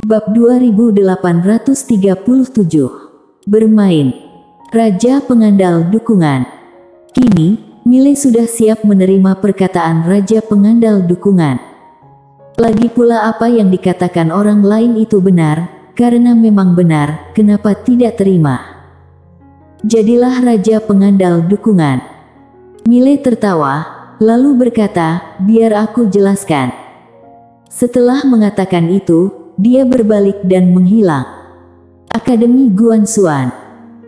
Bab 2837. Bermain. Raja Pengandal Dukungan. Kini, Mile sudah siap menerima perkataan Raja Pengandal Dukungan. Lagi pula apa yang dikatakan orang lain itu benar, karena memang benar, kenapa tidak terima? Jadilah Raja Pengandal Dukungan. Mile tertawa, lalu berkata, biar aku jelaskan. Setelah mengatakan itu, dia berbalik dan menghilang. Akademi Guanxuan.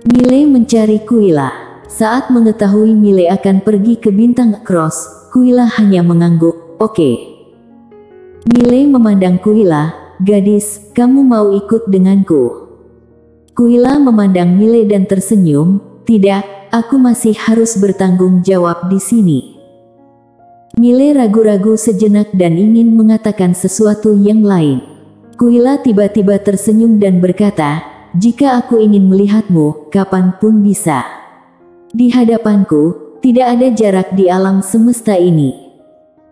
Mile mencari Kuila. Saat mengetahui Mile akan pergi ke Bintang Cross, Kuila hanya mengangguk, oke. Mile memandang Kuila, gadis, kamu mau ikut denganku? Kuila memandang Mile dan tersenyum, tidak, aku masih harus bertanggung jawab di sini. Mile ragu-ragu sejenak dan ingin mengatakan sesuatu yang lain. Kuila tiba-tiba tersenyum dan berkata, jika aku ingin melihatmu, kapanpun bisa. Di hadapanku, tidak ada jarak di alam semesta ini.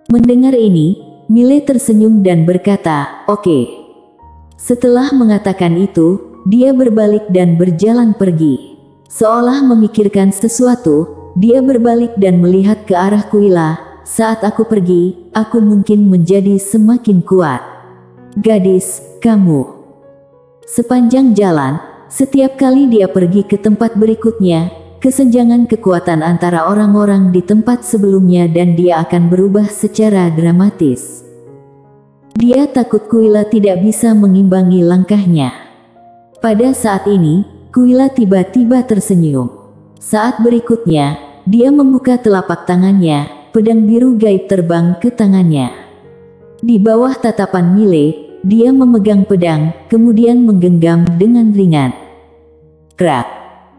Mendengar ini, Mile tersenyum dan berkata, oke. Setelah mengatakan itu, dia berbalik dan berjalan pergi. Seolah memikirkan sesuatu, dia berbalik dan melihat ke arah Kuila. Saat aku pergi, aku mungkin menjadi semakin kuat. Gadis, kamu. Sepanjang jalan, setiap kali dia pergi ke tempat berikutnya, kesenjangan kekuatan antara orang-orang di tempat sebelumnya dan dia akan berubah secara dramatis. Dia takut Kuila tidak bisa mengimbangi langkahnya. Pada saat ini, Kuila tiba-tiba tersenyum. Saat berikutnya, dia membuka telapak tangannya, pedang biru gaib terbang ke tangannya. Di bawah tatapan Mile, dia memegang pedang, kemudian menggenggam dengan ringan. Krak.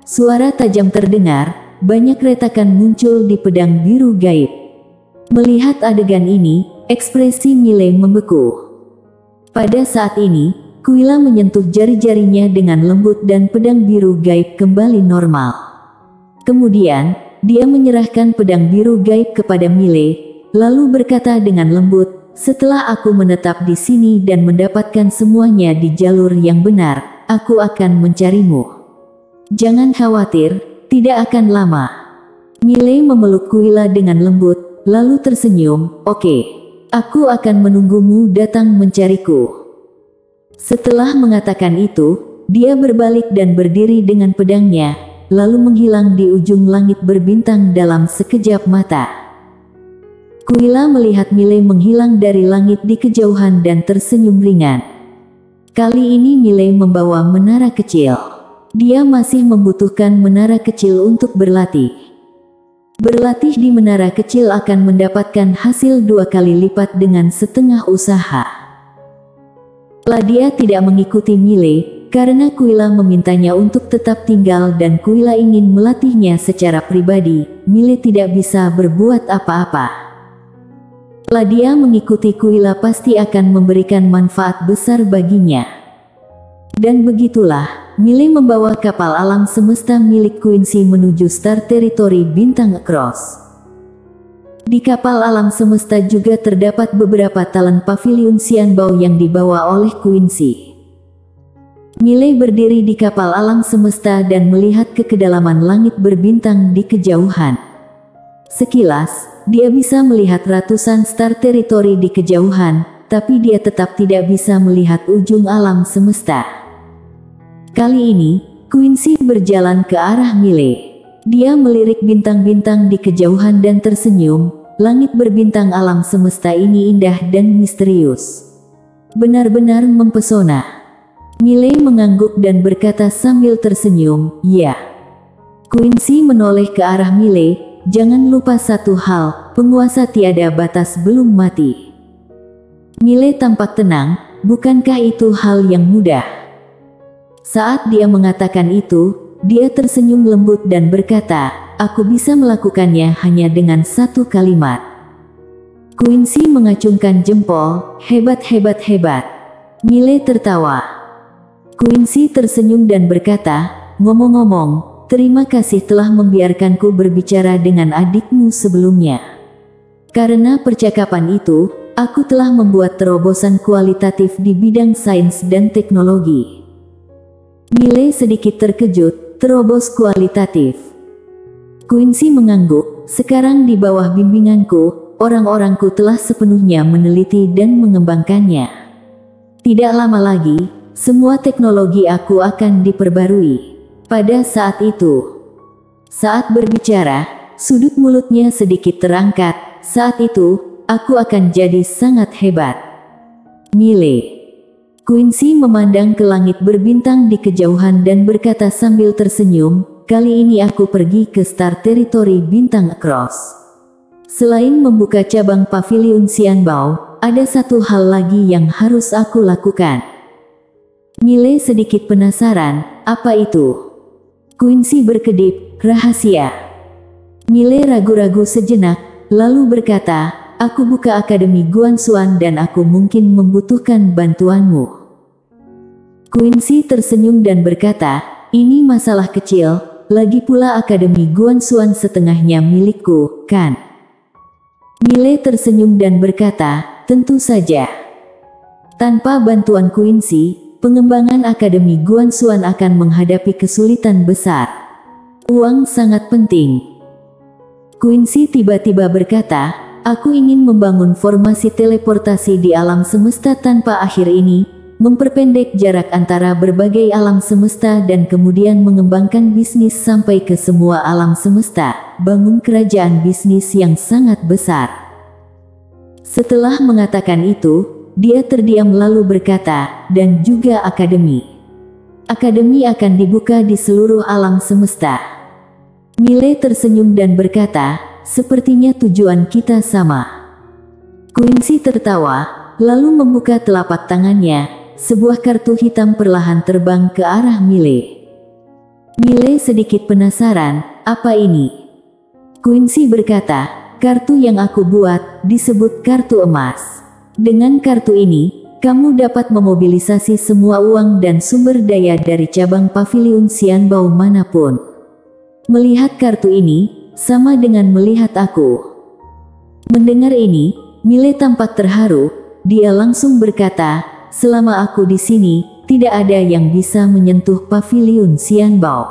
Suara tajam terdengar, banyak retakan muncul di pedang biru gaib. Melihat adegan ini, ekspresi Mile membeku. Pada saat ini, Kuila menyentuh jari-jarinya dengan lembut dan pedang biru gaib kembali normal. Kemudian, dia menyerahkan pedang biru gaib kepada Mile, lalu berkata dengan lembut, setelah aku menetap di sini dan mendapatkan semuanya di jalur yang benar, aku akan mencarimu. Jangan khawatir, tidak akan lama. Mile memeluk Kuila dengan lembut, lalu tersenyum, oke. Aku akan menunggumu datang mencariku. Setelah mengatakan itu, dia berbalik dan berdiri dengan pedangnya, lalu menghilang di ujung langit berbintang dalam sekejap mata. Kuila melihat Mile menghilang dari langit di kejauhan dan tersenyum ringan. Kali ini Mile membawa menara kecil. Dia masih membutuhkan menara kecil untuk berlatih. Berlatih di menara kecil akan mendapatkan hasil 2 kali lipat dengan setengah usaha. Ladia tidak mengikuti Mile, karena Kuila memintanya untuk tetap tinggal dan Kuila ingin melatihnya secara pribadi. Mile tidak bisa berbuat apa-apa. Ladia mengikuti Kuila pasti akan memberikan manfaat besar baginya. Dan begitulah, Mile membawa kapal alam semesta milik Quincy menuju Star Territory Bintang Cross. Di kapal alam semesta juga terdapat beberapa talent pavilion Xianbao yang dibawa oleh Quincy. Mile berdiri di kapal alam semesta dan melihat ke kedalaman langit berbintang di kejauhan. Sekilas, dia bisa melihat ratusan Star Territory di kejauhan, tapi dia tetap tidak bisa melihat ujung alam semesta. Kali ini, Quincy berjalan ke arah Mile. Dia melirik bintang-bintang di kejauhan dan tersenyum, langit berbintang alam semesta ini indah dan misterius. Benar-benar mempesona. Mile mengangguk dan berkata sambil tersenyum, ya. Quincy menoleh ke arah Mile. Jangan lupa satu hal, penguasa tiada batas belum mati. Mile tampak tenang, bukankah itu hal yang mudah? Saat dia mengatakan itu, dia tersenyum lembut dan berkata, aku bisa melakukannya hanya dengan satu kalimat. Quincy mengacungkan jempol, hebat hebat hebat. Mile tertawa. Quincy tersenyum dan berkata, ngomong-ngomong, terima kasih telah membiarkanku berbicara dengan adikmu sebelumnya. Karena percakapan itu, aku telah membuat terobosan kualitatif di bidang sains dan teknologi. Miley sedikit terkejut, terobos kualitatif. Quincy mengangguk, sekarang di bawah bimbinganku, orang-orangku telah sepenuhnya meneliti dan mengembangkannya. Tidak lama lagi, semua teknologi aku akan diperbarui. Pada saat itu, saat berbicara, sudut mulutnya sedikit terangkat. Saat itu, aku akan jadi sangat hebat. Miley. Quincy memandang ke langit berbintang di kejauhan dan berkata sambil tersenyum, kali ini aku pergi ke Star Territory Bintang Across. Selain membuka cabang Pavilion Xianbao, ada satu hal lagi yang harus aku lakukan. Miley sedikit penasaran, apa itu? Quincy berkedip, rahasia. Miley ragu-ragu sejenak, lalu berkata, aku buka Akademi Guanxuan dan aku mungkin membutuhkan bantuanmu. Quincy tersenyum dan berkata, ini masalah kecil, lagi pula Akademi Guanxuan setengahnya milikku, kan? Miley tersenyum dan berkata, tentu saja. Tanpa bantuan Quincy, pengembangan Akademi Guanxuan akan menghadapi kesulitan besar. Uang sangat penting. Quincy tiba-tiba berkata, aku ingin membangun formasi teleportasi di alam semesta tanpa akhir ini, memperpendek jarak antara berbagai alam semesta dan kemudian mengembangkan bisnis sampai ke semua alam semesta, bangun kerajaan bisnis yang sangat besar. Setelah mengatakan itu, dia terdiam lalu berkata, dan juga akademi. Akademi akan dibuka di seluruh alam semesta. Miley tersenyum dan berkata, sepertinya tujuan kita sama. Quincy tertawa, lalu membuka telapak tangannya. Sebuah kartu hitam perlahan terbang ke arah Miley. Miley sedikit penasaran, apa ini? Quincy berkata, kartu yang aku buat, disebut kartu emas. Dengan kartu ini, kamu dapat memobilisasi semua uang dan sumber daya dari cabang Pavilion Xianbao manapun. Melihat kartu ini, sama dengan melihat aku. Mendengar ini, Miley tampak terharu, dia langsung berkata, selama aku di sini, tidak ada yang bisa menyentuh Pavilion Xianbao.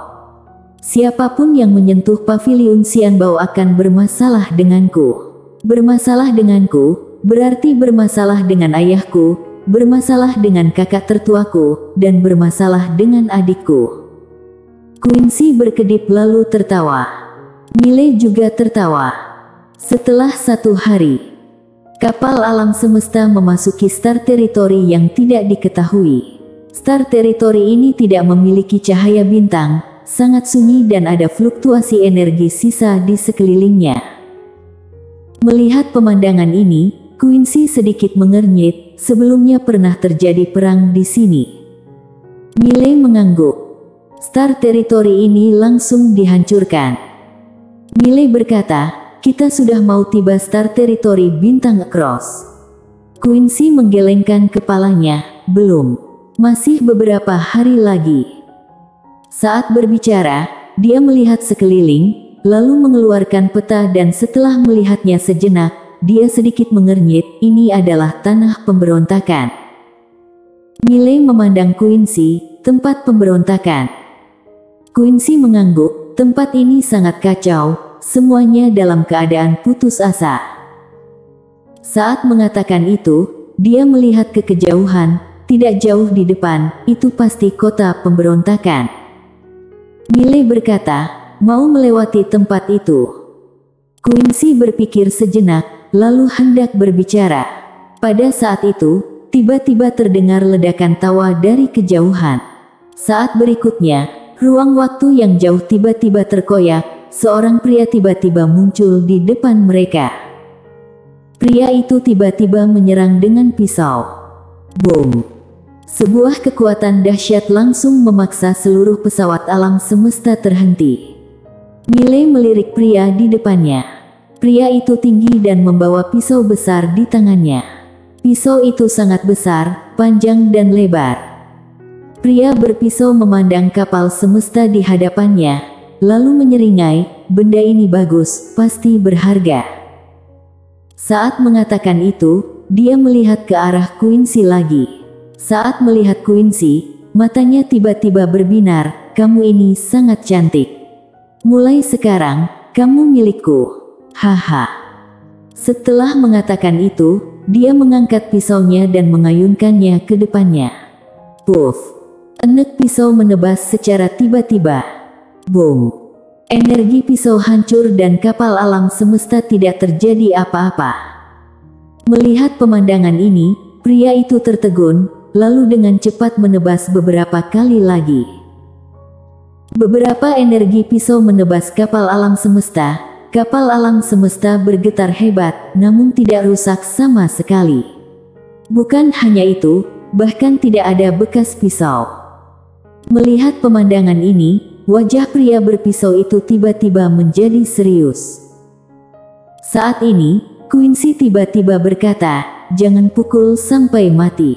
Siapapun yang menyentuh Pavilion Xianbao akan bermasalah denganku. Bermasalah denganku, berarti bermasalah dengan ayahku, bermasalah dengan kakak tertuaku, dan bermasalah dengan adikku. Quincy berkedip lalu tertawa. Miley juga tertawa. Setelah 1 hari, kapal alam semesta memasuki Star Territory yang tidak diketahui. Star Territory ini tidak memiliki cahaya bintang, sangat sunyi dan ada fluktuasi energi sisa di sekelilingnya. Melihat pemandangan ini, Quincy sedikit mengernyit, sebelumnya pernah terjadi perang di sini. Miley mengangguk. Star Territory ini langsung dihancurkan. Miley berkata, kita sudah mau tiba Star Territory Bintang Across. Quincy menggelengkan kepalanya, belum. Masih beberapa hari lagi. Saat berbicara, dia melihat sekeliling, lalu mengeluarkan peta dan setelah melihatnya sejenak, dia sedikit mengernyit, ini adalah tanah pemberontakan. Miley memandang Quincy, tempat pemberontakan. Quincy mengangguk, tempat ini sangat kacau. Semuanya dalam keadaan putus asa. Saat mengatakan itu, dia melihat ke kejauhan, tidak jauh di depan, itu pasti kota pemberontakan. Miley berkata, mau melewati tempat itu. Quincy berpikir sejenak, lalu hendak berbicara. Pada saat itu, tiba-tiba terdengar ledakan tawa dari kejauhan. Saat berikutnya, ruang waktu yang jauh tiba-tiba terkoyak. Seorang pria tiba-tiba muncul di depan mereka. Pria itu tiba-tiba menyerang dengan pisau. Boom! Sebuah kekuatan dahsyat langsung memaksa seluruh pesawat alam semesta terhenti. Miley melirik pria di depannya. Pria itu tinggi dan membawa pisau besar di tangannya. Pisau itu sangat besar, panjang dan lebar. Pria berpisau memandang kapal semesta di hadapannya. Lalu menyeringai, benda ini bagus, pasti berharga. Saat mengatakan itu, dia melihat ke arah Quincy lagi. Saat melihat Quincy, matanya tiba-tiba berbinar, "Kamu ini sangat cantik. Mulai sekarang, kamu milikku." Haha. Setelah mengatakan itu, dia mengangkat pisaunya dan mengayunkannya ke depannya. Puff. Enek pisau menebas secara tiba-tiba. Boom. Energi pisau hancur dan kapal alam semesta tidak terjadi apa-apa. Melihat pemandangan ini, pria itu tertegun, lalu dengan cepat menebas beberapa kali lagi. Beberapa energi pisau menebas kapal alam semesta. Kapal alam semesta bergetar hebat, namun tidak rusak sama sekali. Bukan hanya itu, bahkan tidak ada bekas pisau. Melihat pemandangan ini, wajah pria berpisau itu tiba-tiba menjadi serius. Saat ini, Quincy tiba-tiba berkata, "Jangan pukul sampai mati."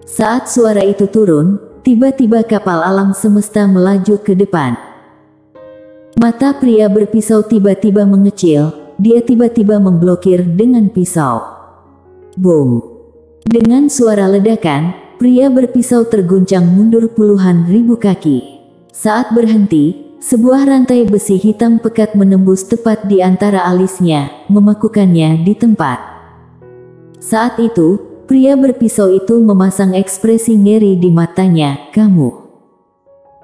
Saat suara itu turun, tiba-tiba kapal alam semesta melaju ke depan. Mata pria berpisau tiba-tiba mengecil, dia tiba-tiba memblokir dengan pisau. Boom! Dengan suara ledakan, pria berpisau terguncang mundur puluhan ribu kaki. Saat berhenti, sebuah rantai besi hitam pekat menembus tepat di antara alisnya, memakukannya di tempat. Saat itu, pria berpisau itu memasang ekspresi ngeri di matanya. "Kamu."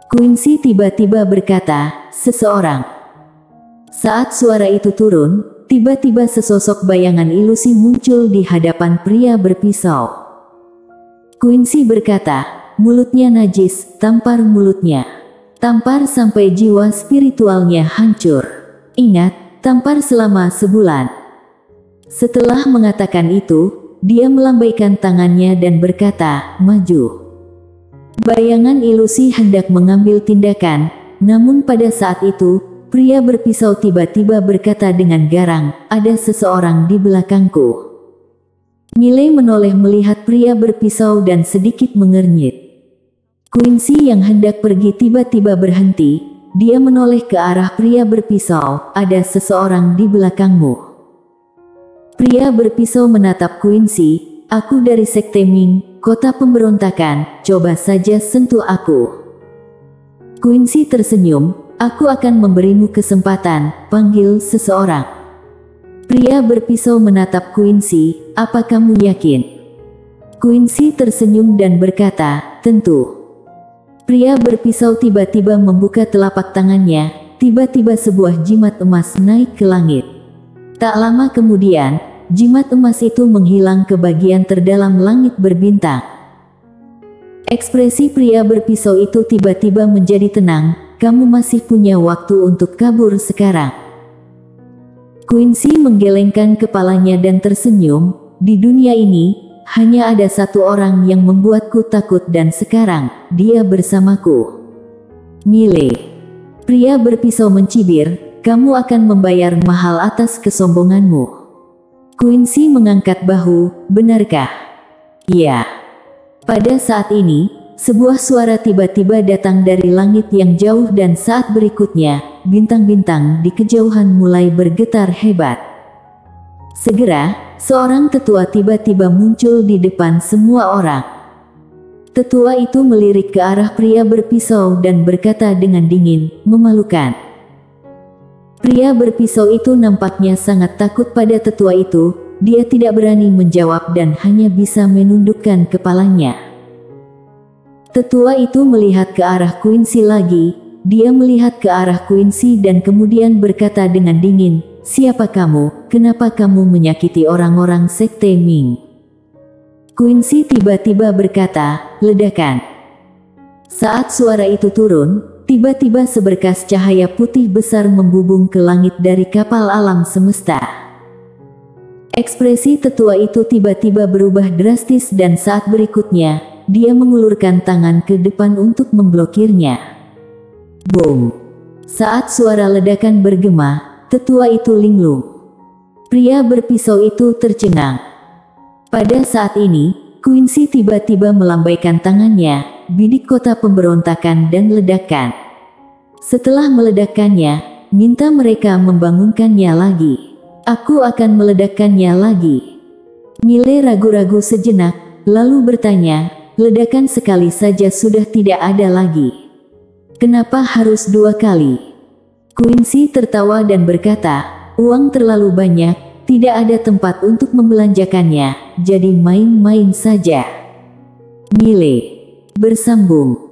Quincy tiba-tiba berkata, "Seseorang." Saat suara itu turun, tiba-tiba sesosok bayangan ilusi muncul di hadapan pria berpisau. Quincy berkata, "Mulutnya najis, tampar mulutnya. Tampar sampai jiwa spiritualnya hancur. Ingat, tampar selama sebulan." Setelah mengatakan itu, dia melambaikan tangannya dan berkata, "Maju." Bayangan ilusi hendak mengambil tindakan, namun pada saat itu, pria berpisau tiba-tiba berkata dengan garang, "Ada seseorang di belakangku." Miley menoleh melihat pria berpisau dan sedikit mengernyit. Quincy yang hendak pergi tiba-tiba berhenti, dia menoleh ke arah pria berpisau, "Ada seseorang di belakangmu." Pria berpisau menatap Quincy, "Aku dari Sekte Ming, kota pemberontakan, coba saja sentuh aku." Quincy tersenyum, "Aku akan memberimu kesempatan, panggil seseorang." Pria berpisau menatap Quincy, "Apa kamu yakin?" Quincy tersenyum dan berkata, "Tentu." Pria berpisau tiba-tiba membuka telapak tangannya, tiba-tiba sebuah jimat emas naik ke langit. Tak lama kemudian, jimat emas itu menghilang ke bagian terdalam langit berbintang. Ekspresi pria berpisau itu tiba-tiba menjadi tenang, "Kamu masih punya waktu untuk kabur sekarang." Quincy menggelengkan kepalanya dan tersenyum, "Di dunia ini, hanya ada satu orang yang membuatku takut dan sekarang, dia bersamaku." Miley. Pria berpisau mencibir, "Kamu akan membayar mahal atas kesombonganmu." Quincy mengangkat bahu, "Benarkah?" "Ya." Pada saat ini, sebuah suara tiba-tiba datang dari langit yang jauh dan saat berikutnya, bintang-bintang di kejauhan mulai bergetar hebat. Segera, seorang tetua tiba-tiba muncul di depan semua orang. Tetua itu melirik ke arah pria berpisau dan berkata dengan dingin, "Memalukan." Pria berpisau itu nampaknya sangat takut pada tetua itu, dia tidak berani menjawab dan hanya bisa menundukkan kepalanya. Tetua itu melihat ke arah Quincy lagi, dia melihat ke arah Quincy dan kemudian berkata dengan dingin, "Siapa kamu? Kenapa kamu menyakiti orang-orang Sekte Ming?" Quincy tiba-tiba berkata, "Ledakan." Saat suara itu turun, tiba-tiba seberkas cahaya putih besar membubung ke langit dari kapal alam semesta. Ekspresi tetua itu tiba-tiba berubah drastis dan saat berikutnya, dia mengulurkan tangan ke depan untuk memblokirnya. Boom! Saat suara ledakan bergema, tetua itu linglung. Pria berpisau itu tercengang. Pada saat ini, Quincy tiba-tiba melambaikan tangannya, bidik kota pemberontakan dan ledakan. Setelah meledakkannya, minta mereka membangunkannya lagi. Aku akan meledakkannya lagi. Mile ragu-ragu sejenak, lalu bertanya, ledakan sekali saja sudah tidak ada lagi. Kenapa harus 2 kali? Quincy tertawa dan berkata, uang terlalu banyak, tidak ada tempat untuk membelanjakannya, jadi main-main saja. Mile bersambung.